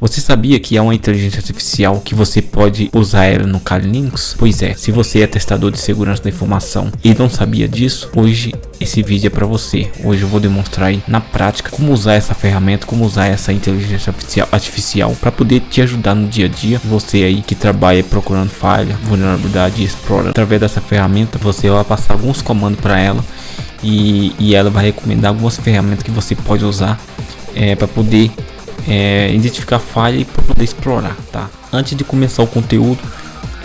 Você sabia que é uma inteligência artificial que você pode usar ela no Kali Linux? Pois é, se você é testador de segurança da informação e não sabia disso, hoje esse vídeo é para você. Hoje eu vou demonstrar aí na prática como usar essa ferramenta, como usar essa inteligência artificial para poder te ajudar no dia a dia. Você aí que trabalha procurando falha, vulnerabilidade e explora. Através dessa ferramenta você vai passar alguns comandos para ela e ela vai recomendar algumas ferramentas que você pode usar para poder identificar falha e para poder explorar, tá? Antes de começar o conteúdo,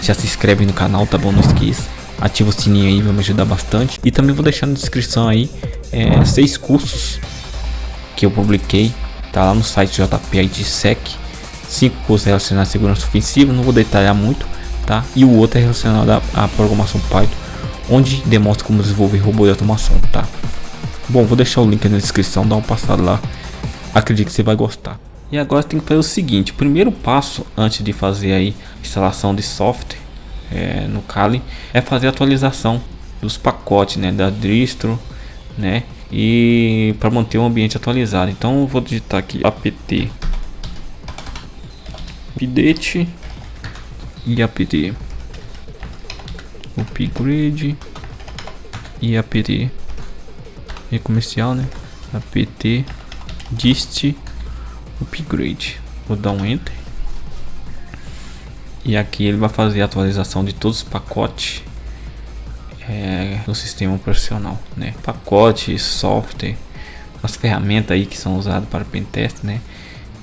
já se inscreve no canal, tá bom? Não esqueça, ativa o sininho aí, vai me ajudar bastante. E também vou deixar na descrição aí 6 cursos que eu publiquei, tá lá no site JPIDsec. 5 cursos relacionados à segurança ofensiva, não vou detalhar muito, tá? E o outro é relacionado à programação Python, onde demonstra como desenvolver robô de automação, tá? Bom, vou deixar o link na descrição, dá uma passada lá, acredito que você vai gostar. E agora tem que fazer o seguinte: o primeiro passo antes de fazer aí instalação de software no Kali é fazer a atualização dos pacotes, né, da distro, né, e para manter o ambiente atualizado. Então eu vou digitar aqui apt update e apt upgrade e apt comercial, né, apt dist upgrade. Vou dar um enter e aqui ele vai fazer a atualização de todos os pacotes no sistema operacional, né? Pacote, software, as ferramentas aí que são usadas para pentest, né?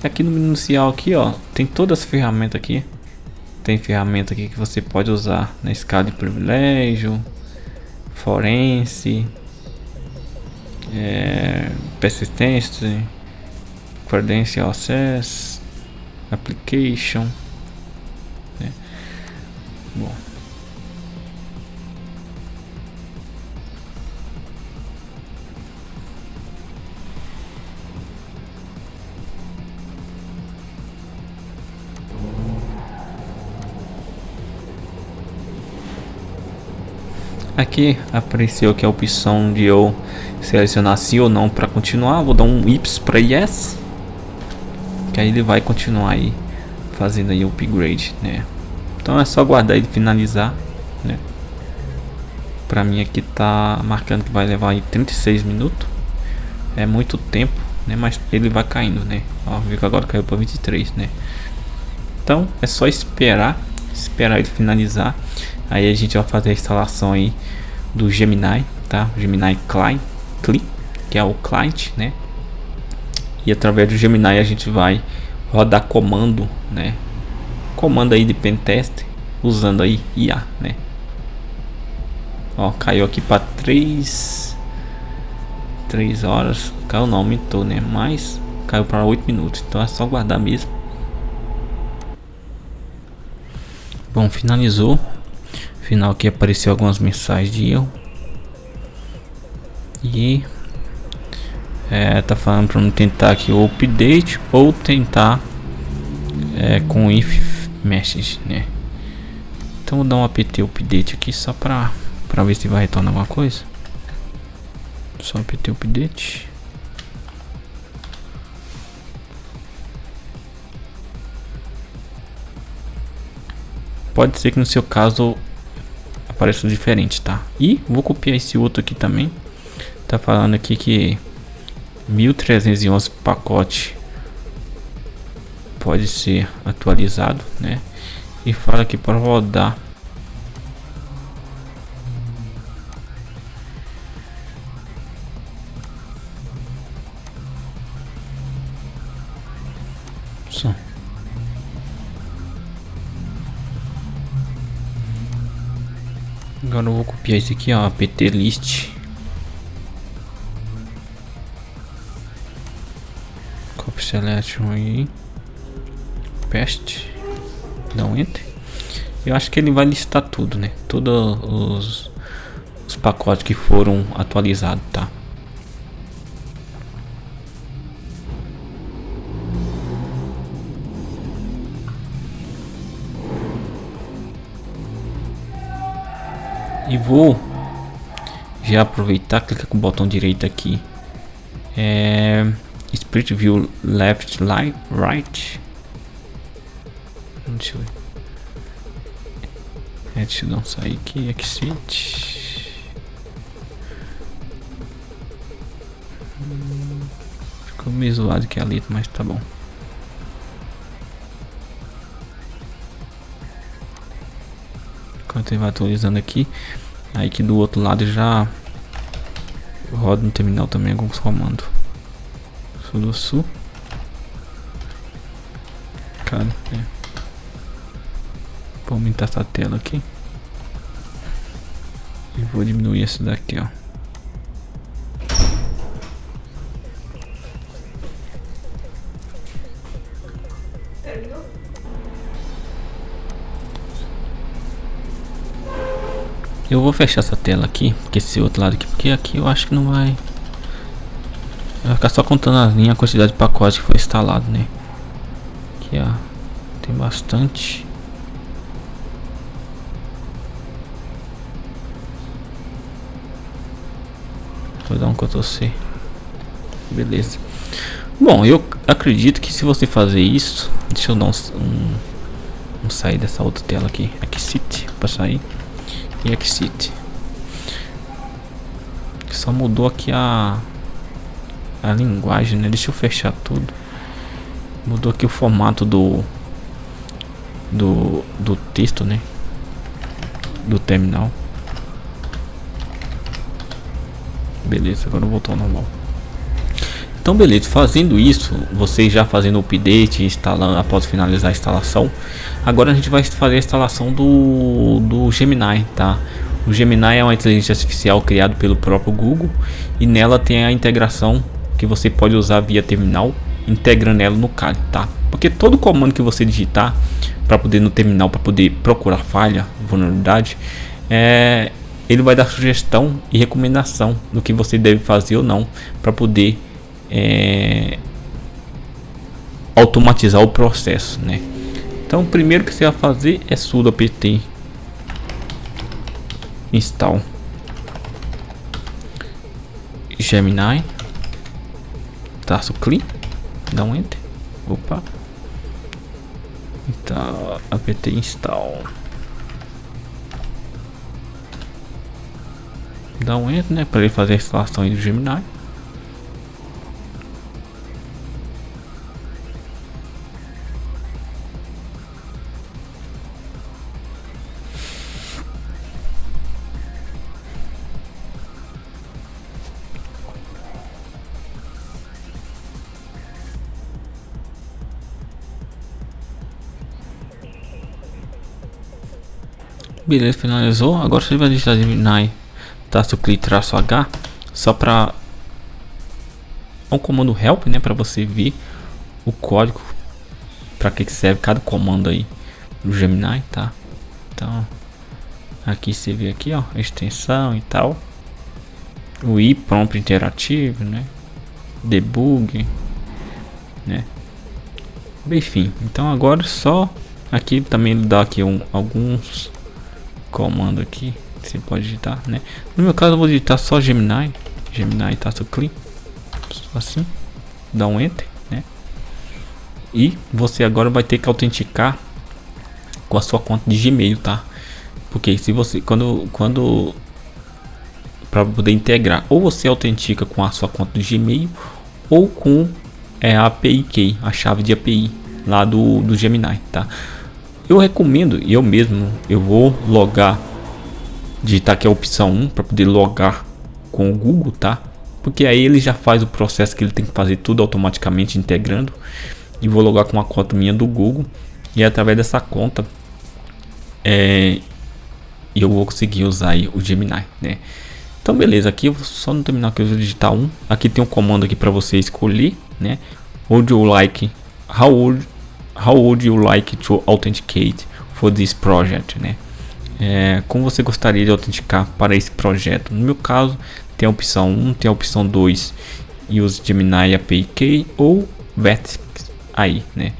E aqui no menu inicial aqui, ó, tem todas as ferramentas aqui. Tem ferramenta aqui que você pode usar na escala de privilégio, forense, persistência, credential access, application, né? Bom, aqui apareceu aqui a opção de eu selecionar sim ou não para continuar. Vou dar um Y para yes, que aí ele vai continuar aí fazendo aí o upgrade, né? Então é só aguardar ele finalizar, né? Para mim aqui tá marcando que vai levar aí 36 minutos. É muito tempo, né? Mas ele vai caindo, né? Ó, viu que agora caiu para 23, né? Então é só esperar ele finalizar. Aí a gente vai fazer a instalação aí do Gemini, tá? Gemini Client, que é o client, né? E através do Gemini a gente vai rodar comando, né? Comando aí de pentest usando aí IA, né? Ó, caiu aqui para 3 horas. Caiu não, aumentou, né? Mas caiu para 8 minutos. Então é só guardar mesmo. Bom, finalizou. Final aqui apareceu algumas mensagens de erro. E tá falando para não tentar aqui o update ou tentar com if message, né? Então vou dar um apt update aqui só para ver se vai retornar alguma coisa. Só apt update. Pode ser que no seu caso apareça diferente, tá? E vou copiar esse outro aqui também. Tá falando aqui que 1311 pacote pode ser atualizado, né? E fala aqui para rodar só. Agora eu vou copiar esse aqui, ó, apt list. Copy selection aí, paste, dá um enter. Eu acho que ele vai listar tudo, né? Todos os pacotes que foram atualizados, tá? E vou já aproveitar, clica com o botão direito aqui, Split View Left, Right, Deixa eu ver. Deixa eu dar um sair aqui. Exit. Ficou meio zoado que é ali, mas tá bom. Enquanto ele vai atualizando aqui. Aí que do outro lado já roda no terminal também alguns comandos. Sul do sul. Cara, vou aumentar essa tela aqui. E vou diminuir esse daqui, ó. Eu vou fechar essa tela aqui, porque esse outro lado aqui, porque aqui eu acho que não vai ficar só contando as linhas, a quantidade de pacotes que foi instalado, né? Aqui, ó, tem bastante. Vou dar um Ctrl+C. Beleza. Bom, eu acredito que se você fazer isso, deixa eu dar um sair dessa outra tela aqui, Exit, para sair. E Exit. Só mudou aqui a linguagem, né? Deixa eu fechar tudo. Mudou aqui o formato do texto, né? Do terminal. Beleza, agora voltou ao normal. Então beleza, fazendo isso, vocês já fazendo o update, instalando, após finalizar a instalação, agora a gente vai fazer a instalação do Gemini, tá? O Gemini é uma inteligência artificial criada pelo próprio Google e nela tem a integração que você pode usar via terminal, integrando ela no Kali, tá? Porque todo comando que você digitar para poder no terminal, para poder procurar falha, vulnerabilidade, ele vai dar sugestão e recomendação do que você deve fazer ou não para poder automatizar o processo, né? Então, o primeiro que você vai fazer é sudo apt install Gemini -clean, dá um enter, opa, então apt install, dá um enter, né, para ele fazer a instalação aí do Gemini. Beleza, finalizou. Agora você vai digitar Gemini -h só para um comando help, né, para você ver o código para que serve cada comando aí do Gemini, tá? Então aqui você vê aqui, ó, a extensão e tal, o prompt interativo, né, debug, né, enfim. Então agora só aqui também ele dá aqui alguns comando aqui que você pode digitar, né? No meu caso eu vou digitar só Gemini -clean, assim, dá um enter, né? E você agora vai ter que autenticar com a sua conta de Gmail, tá? Porque se você quando para poder integrar, ou você autentica com a sua conta de Gmail ou com a API Key, a chave de API lá do Gemini, tá? Eu recomendo, eu vou logar, digitar aqui a opção 1 para poder logar com o Google, tá? Porque aí ele já faz o processo que ele tem que fazer tudo automaticamente integrando. E vou logar com uma conta minha do Google e através dessa conta eu vou conseguir usar aí o Gemini, né? Então beleza, aqui eu vou só no terminal que eu vou digitar 1. Aqui tem um comando aqui para você escolher, né? How would you like to authenticate for this project, né? Como você gostaria de autenticar para esse projeto? No meu caso, tem a opção 1, tem a opção 2, use Gemini API Key ou VET aí, né?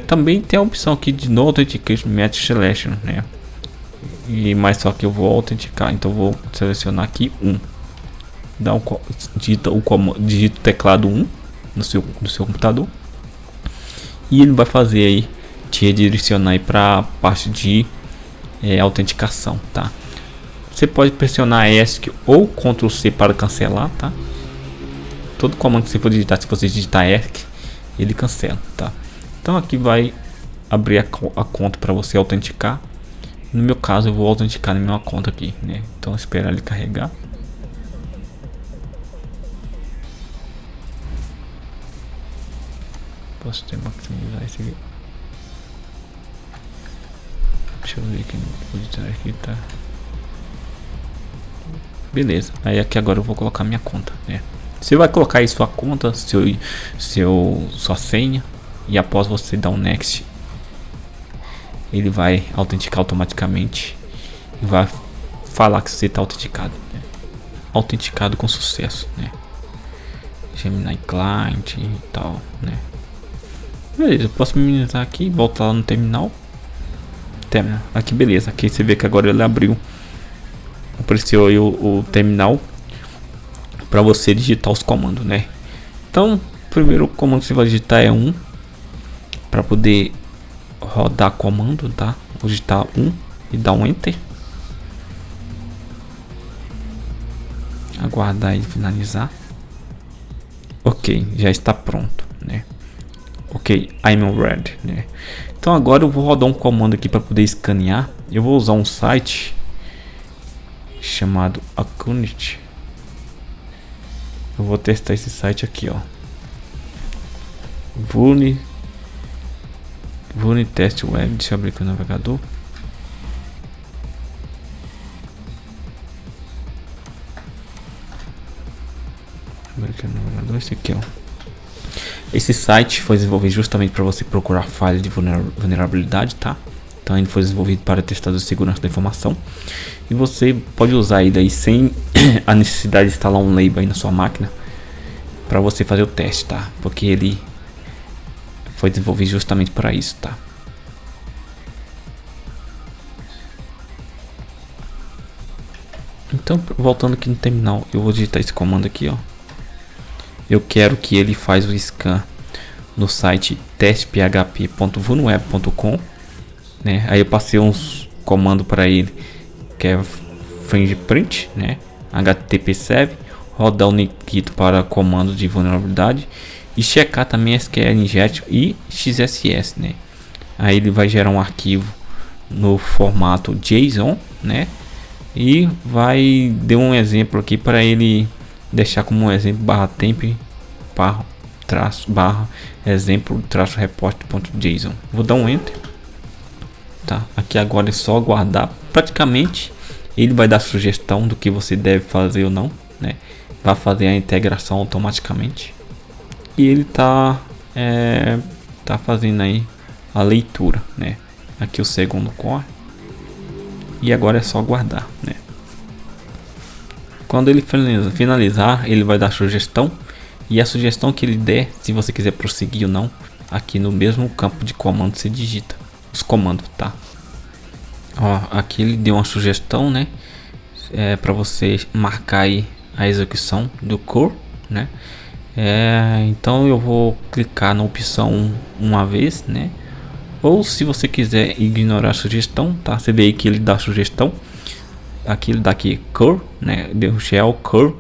Também tem a opção aqui de No Authentication Method Selection, né? Mas só que eu vou autenticar, então eu vou selecionar aqui 1. Digita o teclado 1 no seu computador. E ele vai fazer aí, te redirecionar aí para a parte de autenticação, tá? Você pode pressionar ESC ou Ctrl C para cancelar, tá? Todo comando que você for digitar, se você digitar ESC, ele cancela, tá? Então aqui vai abrir a conta para você autenticar. No meu caso, eu vou autenticar na minha conta aqui, né? Então esperar ele carregar. Posso ter maximizar esse aqui. Deixa eu ver aqui no editar aqui, tá? Beleza. Aí aqui agora eu vou colocar minha conta, né? Você vai colocar aí sua conta, sua senha, e após você dar um next, ele vai autenticar automaticamente e vai falar que você está autenticado, né? Autenticado com sucesso, né? Gemini Client e tal, né? Beleza, eu posso minimizar aqui, voltar lá no terminal. Aqui, beleza. Aqui você vê que agora ele abriu, apareceu aí o terminal para você digitar os comandos, né? Então, o primeiro comando que você vai digitar é 1 para poder rodar comando, tá? Vou digitar 1 e dar um enter. Aguardar ele finalizar. Ok, já está pronto, né? Ok, I'm ready, né? Então agora eu vou rodar um comando aqui para poder escanear. Eu vou usar um site chamado Acunit. Eu vou testar esse site aqui, ó. Vuln Test Web. Deixa eu abrir aqui o navegador. Abrir aqui o navegador. Esse aqui, ó. Esse site foi desenvolvido justamente para você procurar falhas de vulnerabilidade, tá? Então ele foi desenvolvido para testadores de segurança da informação. E você pode usar ele aí sem a necessidade de instalar um label aí na sua máquina para você fazer o teste, tá? Porque ele foi desenvolvido justamente para isso, tá? Então, voltando aqui no terminal, eu vou digitar esse comando aqui, ó. Eu quero que ele faz o scan no site testphp.vulnweb.com, né? Aí eu passei uns comandos para ele, que é fingerprint, né? HTTP/serve, rodar o Nikito para comando de vulnerabilidade e checar também SQL inject e XSS, né? Aí ele vai gerar um arquivo no formato JSON, né? E vai dar um exemplo aqui para ele deixar como um exemplo /temp exemplo report.json. Vou dar um enter, tá? Aqui agora é só aguardar. Praticamente ele vai dar sugestão do que você deve fazer ou não, né? Vai fazer a integração automaticamente e ele tá fazendo aí a leitura, né? Aqui o segundo core e agora é só aguardar, né? Quando ele finalizar, ele vai dar sugestão, e a sugestão que ele der, se você quiser prosseguir ou não, aqui no mesmo campo de comando você digita os comandos, tá? Ó, aqui ele deu uma sugestão, né? Para você marcar aí a execução do core, né? Então eu vou clicar na opção uma vez, né? Ou se você quiser ignorar a sugestão, tá? Você vê aí que ele dá sugestão. Aqui ele dá aqui core, né? Deu shell core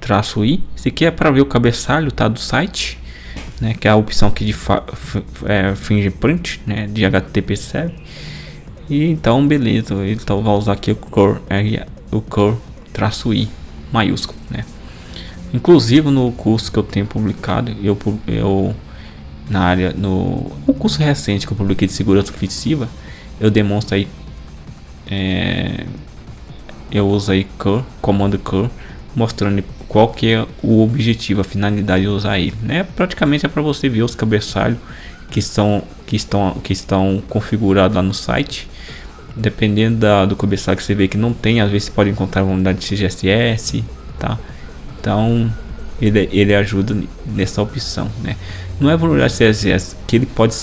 -i. Esse aqui é para ver o cabeçalho, tá? Do site, né? Que é a opção aqui de fingerprint, né? De HTTP/serve. E então beleza, ele vai usar aqui o core -i maiúsculo, né? Inclusive no curso que eu tenho publicado, eu na área no curso recente que eu publiquei de segurança ofensiva, eu demonstro aí eu uso aí comando core, mostrando qual que é o objetivo, a finalidade de usar ele, né? Praticamente é para você ver os cabeçalhos que estão configurados lá no site. Dependendo do cabeçalho que você vê que não tem, às vezes você pode encontrar uma unidade de CSS, tá? Então ele ajuda nessa opção, né? Não é vulnerabilidade de CSS que ele pode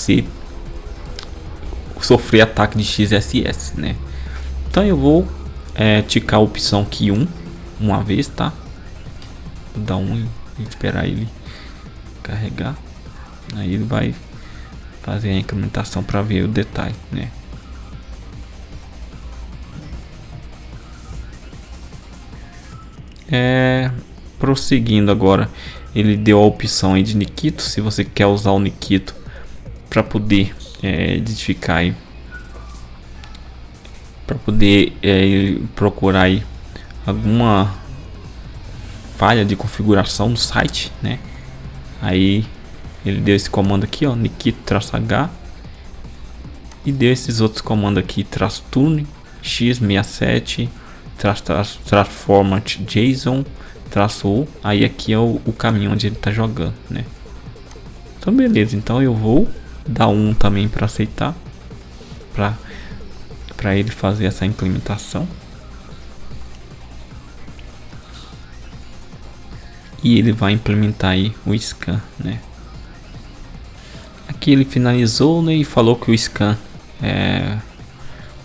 sofrer ataque de XSS, né? Então eu vou ticar a opção key 1 uma vez, tá? Vou dar e esperar ele carregar. Aí ele vai fazer a incrementação para ver o detalhe, né? Prosseguindo agora, ele deu a opção aí de Nikito. Se você quer usar o Nikito para poder identificar aí, para poder procurar aí alguma falha de configuração do site, né? Aí ele deu esse comando aqui, ó, Nikito-H, e deu esses outros comandos aqui, -tune, x67, -format JSON, -u. Aí aqui é o caminho onde ele tá jogando, né? Então beleza, então eu vou dar um também para aceitar, para ele fazer essa implementação. E ele vai implementar aí o scan, né? Aqui ele finalizou, né, e falou que o scan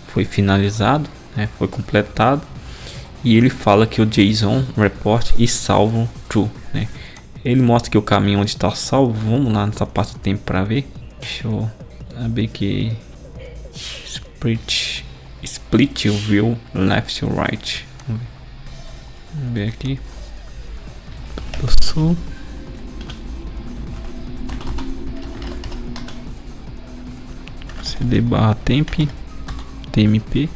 foi finalizado, né, foi completado. E ele fala que o JSON report is salvo true, né? Ele mostra que o caminho onde está salvo. Vamos lá nessa pasta tempo para ver. Deixa eu abrir aqui. Split view left to right. Vamos ver aqui. Passou. cd/temp tmp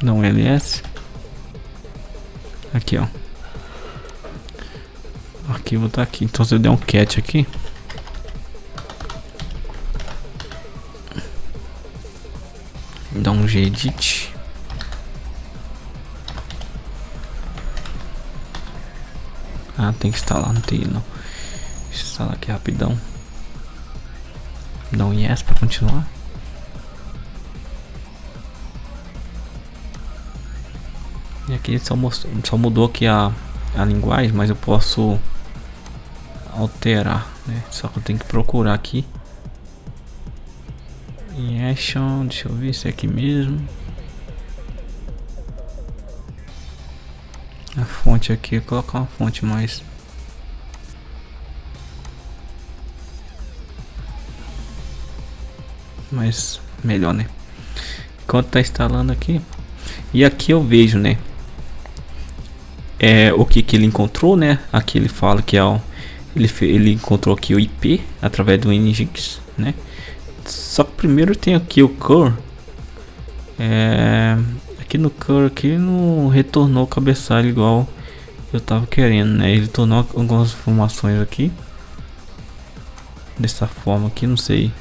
não ls. Aqui, ó, o arquivo tá aqui. Então se eu der um cat aqui, dá um gedit, tem que instalar, não tem não. Deixa eu instalar aqui rapidão. Dá um yes para continuar. E aqui ele só mudou aqui a linguagem, mas eu posso alterar, né? Só que eu tenho que procurar aqui em action. Deixa eu ver se é aqui mesmo. A fonte aqui, eu vou colocar uma fonte mais melhor, né? Enquanto tá instalando aqui. E aqui eu vejo, né, o que ele encontrou, né? Aqui ele fala que ele encontrou aqui o IP através do Nginx, né? Só que primeiro tem aqui o core. Aqui no core aqui não retornou o cabeçalho igual eu tava querendo, né? Ele tornou algumas informações aqui dessa forma aqui, não sei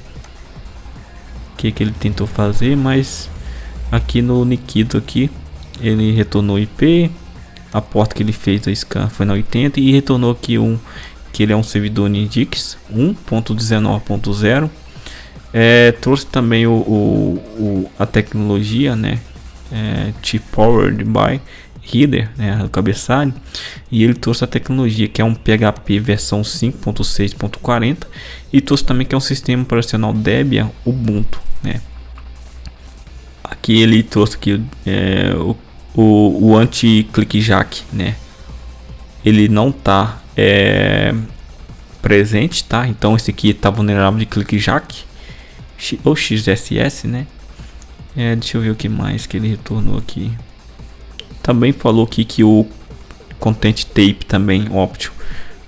o que ele tentou fazer, mas aqui no Nikito aqui ele retornou o IP, a porta que ele fez a scan foi na 80 e retornou aqui que ele é um servidor Nginx 1.19.0. Trouxe também a tecnologia, né, T-Powered by Header, né, o cabeçalho, e ele trouxe a tecnologia que é um PHP versão 5.6.40 e trouxe também que é um sistema operacional Debian Ubuntu, né. Aqui ele trouxe aqui o anti-clickjack, né, ele não tá presente, tá? Então esse aqui tá vulnerável de clickjack ou XSS, né? Deixa eu ver o que mais que ele retornou aqui. Também falou aqui que o content tape também option,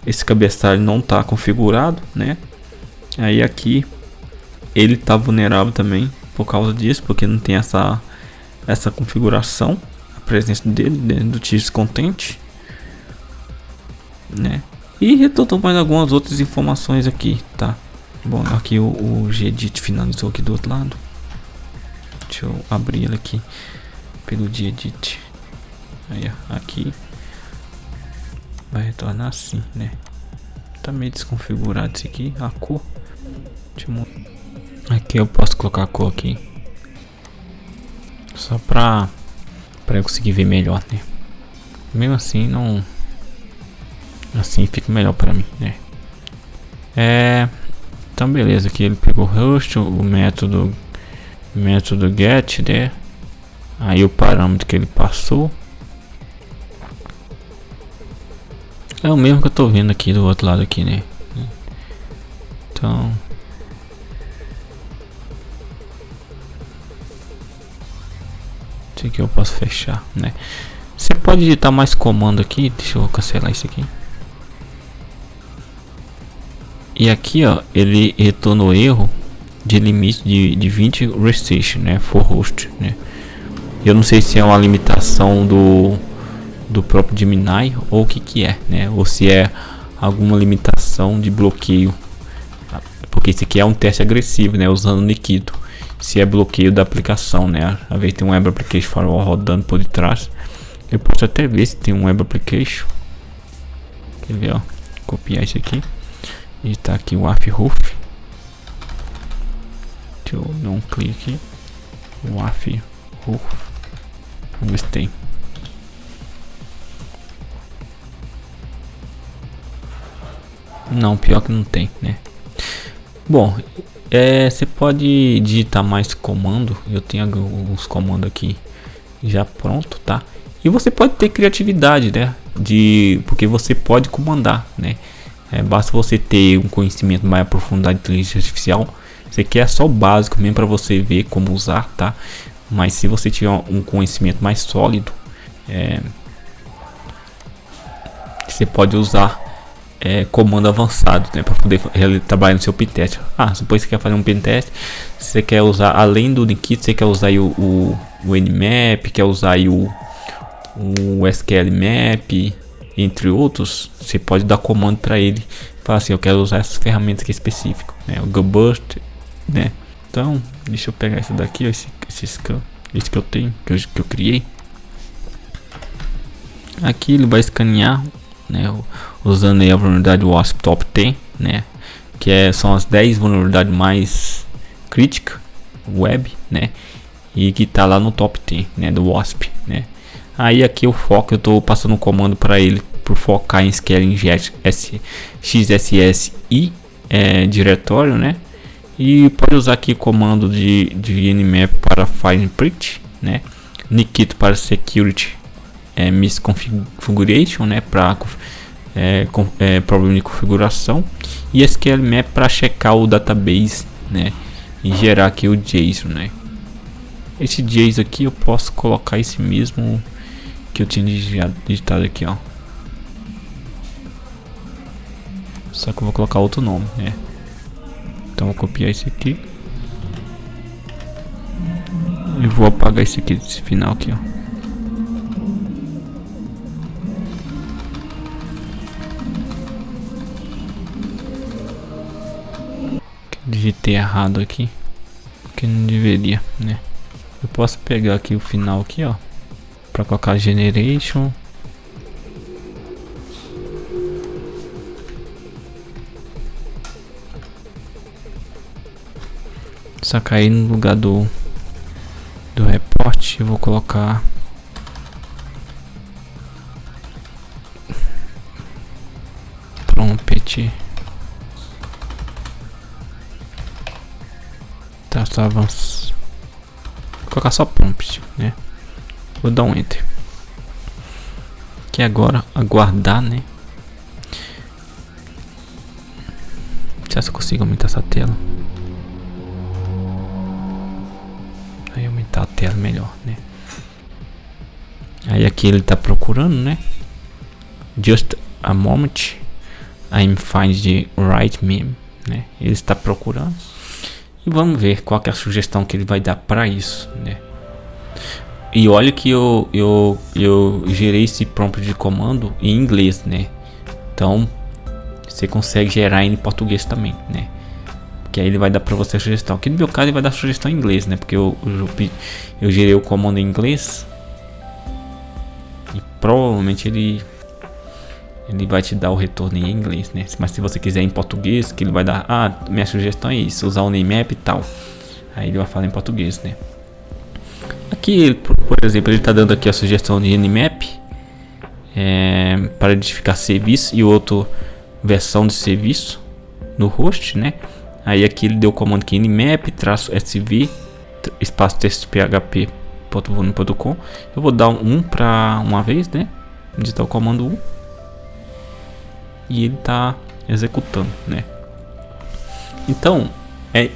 esse cabeçalho não tá configurado, né? Aí aqui ele tá vulnerável também por causa disso, porque não tem essa configuração, a presença dele dentro do X content, né? E retornou mais algumas outras informações aqui, tá? Bom, aqui o gedit finalizou aqui do outro lado. Deixa eu abrir ele aqui pelo gedit. Aí, aqui vai retornar assim, né? Tá meio desconfigurado isso aqui, a cor. Aqui eu posso colocar a cor aqui, só pra eu conseguir ver melhor, né? Mesmo assim não, assim fica melhor pra mim, né? Então beleza, aqui ele pegou o host, o método get, né? Aí o parâmetro que ele passou é o mesmo que eu tô vendo aqui do outro lado aqui, né? Então isso aqui eu posso fechar, né? Você pode digitar mais comando aqui. Deixa eu cancelar isso aqui. E aqui, ó, ele retornou erro de limite de 20 restriction, né, for host, né? Eu não sei se é uma limitação do próprio Gemini ou o que é, né? Ou se é alguma limitação de bloqueio, porque esse aqui é um teste agressivo, né, usando Nikito. Se é bloqueio da aplicação, né? A vez tem um Web Application Firewall rodando por detrás. Eu posso até ver se tem um Web Application. Quer ver, ó? Copiar isso aqui. E tá aqui o AFRUF. Deixa eu dar um clique aqui. O AFRUF. Vamos ver se tem. Não, pior que não tem, né? Bom, você pode digitar mais comando. Eu tenho alguns comandos aqui já pronto, tá? E você pode ter criatividade, né? Porque você pode comandar, né? Basta você ter um conhecimento mais aprofundado de inteligência artificial. Isso aqui é só o básico mesmo para você ver como usar, tá? Mas se você tiver um conhecimento mais sólido, você pode usar comando avançado, né, para poder trabalhar no seu pentest. Depois você quer fazer um pentest, você quer usar, além do Nikito, você quer usar aí o Nmap, quer usar aí o SQL Map, entre outros. Você pode dar comando para ele, falar assim: eu quero usar essas ferramentas aqui específicas, né, o GoBurst, né? Então deixa eu pegar esse daqui, ó, esse que eu tenho, que eu criei. Aqui ele vai escanear, né, usando aí a vulnerabilidade WASP Top 10, né, que são as 10 vulnerabilidades mais críticas web, né, e que tá lá no Top 10, né, do WASP, né. Aí aqui o foco, eu tô passando um comando para ele por focar em SQL Inject XSS e diretório, né, e pode usar aqui comando de Nmap para FilePrint, né, Nikito para Security Misconfiguration, né, para problema de configuração, e SQL Map para checar o database, né, e gerar aqui o JSON, né. Esse JSON aqui eu posso colocar esse mesmo que eu tinha digitado aqui, ó, só que eu vou colocar outro nome, né. Então vou copiar esse aqui e vou apagar esse aqui, esse final aqui, ó. Digitei errado aqui, porque não deveria, né. Eu posso pegar aqui o final aqui, ó, para colocar generation. Só cair no lugar do report, eu vou colocar prompt. Tá, só avança. Vou colocar só prompt, né? Vou dar um enter. Que agora aguardar, né? Será que eu consigo aumentar essa tela? Aí aumentar a tela melhor, né? Aí aqui ele tá procurando, né? Just a moment. I'm find the right meme, né? Ele está procurando. E vamos ver qual que é a sugestão que ele vai dar para isso, né? E olha que eu gerei esse prompt de comando em inglês, né? Então você consegue gerar em português também, né? Que aí ele vai dar para você a sugestão. Aqui no meu caso ele vai dar sugestão em inglês, né? Porque eu gerei o comando em inglês e provavelmente ele vai te dar o retorno em inglês, né? Mas se você quiser em português, que ele vai dar, minha sugestão é isso, usar o Nmap e tal. Aí ele vai falar em português, né? Aqui, por exemplo, ele está dando aqui a sugestão de Nmap para identificar serviço e outro versão de serviço no host, né? Aí aqui ele deu o comando aqui nmap-sv espaço texto php.volume.com. Eu vou dar um para uma vez, né? Digitar o comando 1 e ele tá executando, né? Então,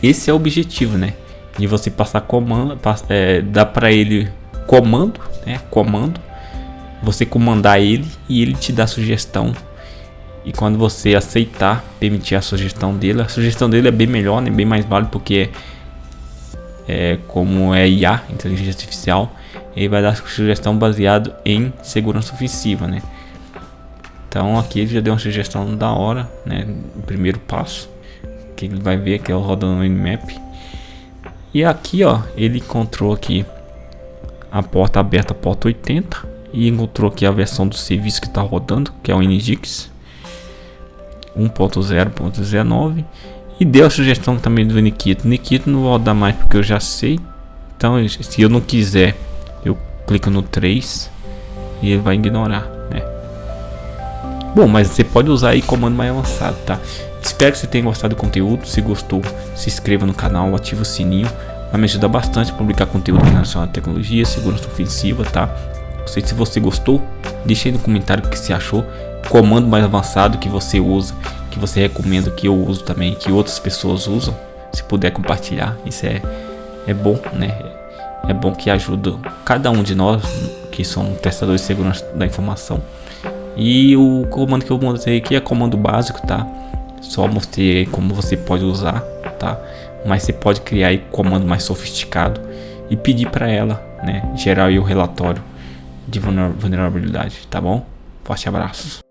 esse é o objetivo, né? De você passar comando, dá para ele comando, né? Comando, você comandar ele e ele te dá sugestão. E quando você aceitar, permitir a sugestão dele é bem melhor, né? Bem mais válida, porque como é IA, inteligência artificial, ele vai dar sugestão baseado em segurança ofensiva, né? Então aqui ele já deu uma sugestão da hora, né? O primeiro passo que ele vai ver, que é o rodando no Nmap. E aqui, ó, ele encontrou aqui a porta aberta, a porta 80, e encontrou aqui a versão do serviço que está rodando, que é o Nginx 1.0.19, e deu a sugestão também do Nikito. Nikito não vou dar mais porque eu já sei. Então, se eu não quiser, eu clico no 3 e ele vai ignorar, né? Bom, mas você pode usar aí comando mais avançado, tá? Espero que você tenha gostado do conteúdo. Se gostou, se inscreva no canal, ative o sininho. Vai me ajudar bastante a publicar conteúdo relacionado à tecnologia, segurança ofensiva, tá? Se você gostou, deixa aí no comentário o que você achou. Comando mais avançado que você usa, que você recomenda, que eu uso também, que outras pessoas usam. Se puder compartilhar, isso é bom, né? É bom que ajuda cada um de nós que somos testadores de segurança da informação. E o comando que eu mostrei aqui é comando básico, tá? Só mostrei como você pode usar, tá? Mas você pode criar aí comando mais sofisticado e pedir para ela, né, gerar aí o relatório de vulnerabilidade, tá bom? Forte abraço.